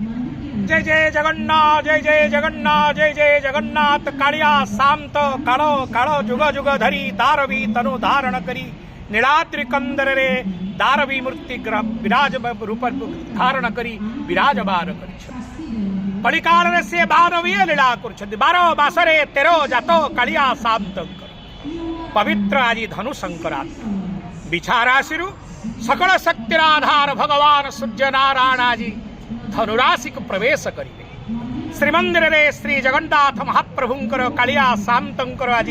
जय जय जगन्नाथ, जय जय जगन्नाथ, जय जय जगन्नाथ। कालिया शांत कालो कालो जुग जुग धरी दारवी तनु धारण करी नीलाद्रि कंदर रे दारवी मूर्ति विराज रूप धारण करी विराजमान करी कलिकाल से बारवीय लीला कर बारो मासरे तेरो जातो कालिया शांत पवित्र आज धनु संक्रांति विछाराशि सकल शक्तिर आधार भगवान सूर्य नारायण आज धनुराशि को प्रवेश करेंगे श्रीमंदिर रे श्री जगन्नाथ महाप्रभुंकर कालिया शांतर आज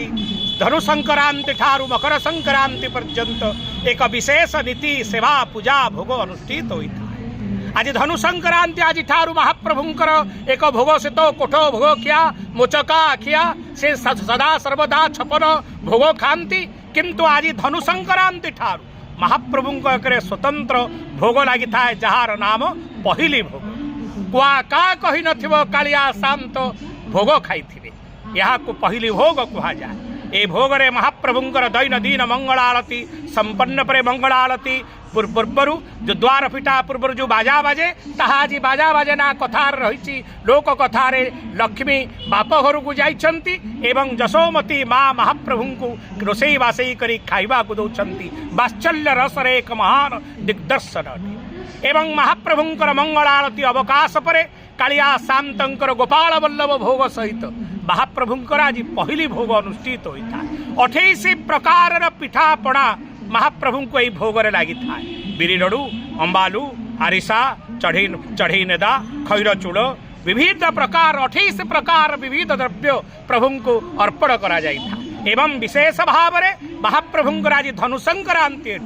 धनु संक्रांति ठारू मकर संक्रांति पर्यंत एक विशेष नीति सेवा पूजा भोग अनुष्ठित होता है। आज धनु संक्रांति आज ठारू महाप्रभुंकर एक भोग से तो कोठो भोग किया मोचका खिया से सदा सर्वदा छपन भोग खाती किंतु आज धनु संक्रांति ठारू महाप्रभुंक स्वतंत्र भोग लगी था जार नाम पहली भोग कुआ का कही नथिबो कालिया शांत भोग खाई यहाँ को पहली भोग कहा जाए। ए भोग रे महाप्रभुंकर दैनंदिन मंगल आरती संपन्न परे मंगल आरती पूर्वर जो द्वार फिटा पूर्वर जो बाजा बाजे ताहा आज बाजा बाजेना कथार रही लोक कथार लक्ष्मी बाप घर को जाइछंती एवं जशोमती माँ महाप्रभु को रोसई बासई करी खाइबा को दौरान वात्सल्य रसर एक महान दिग्दर्शन एवं महाप्रभुंकर मंगल आरती अवकाश पर कालिया शांतर गोपाल वल्लभ भोग सहित महाप्रभुंकर आज पहली भोग अनुष्ठित होता है। 28 प्रकार पिठापणा महाप्रभु को यही भोगरे लगी था बिरी लडू अंबालू आरिसा चढ़ई नेदा खैर चूड़ विविध प्रकार 28 प्रकार विविध द्रव्य प्रभु को अर्पण करा जाई था एवं विशेष भाव में महाप्रभुंकर आज धनु संक्रांति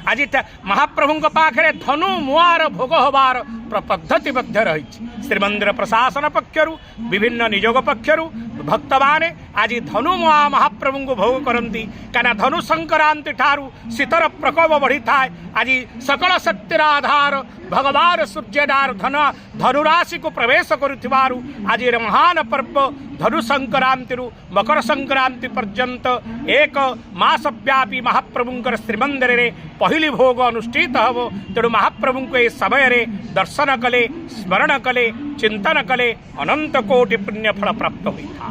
आज महाप्रभु पाखे धनु मुआर भोग हबार पद्धति रही श्रीमंदिर प्रशासन पक्षरु विभिन्न निजोग पक्षरु भक्त माने आज धनु मुआ महाप्रभु को भोग करती क्या धनु संक्रांति ठारू शीतर प्रकोप बढ़ी था आज सकल शक्तिर आधार भगवान सूर्यनार धनुराशि को प्रवेश करुथिबारु आज महान पर्व धनु संक्रांति मकर संक्रांति पर्यंत एक मास व्यापी महाप्रभुंकर श्रीमंदिर रे पहली भोग अनुष्ठित हबो तेणु महाप्रभु को समय रे दर्शन कले स्मरण कले चिंतन कले अनंत कोटि पुण्य फल प्राप्त होता।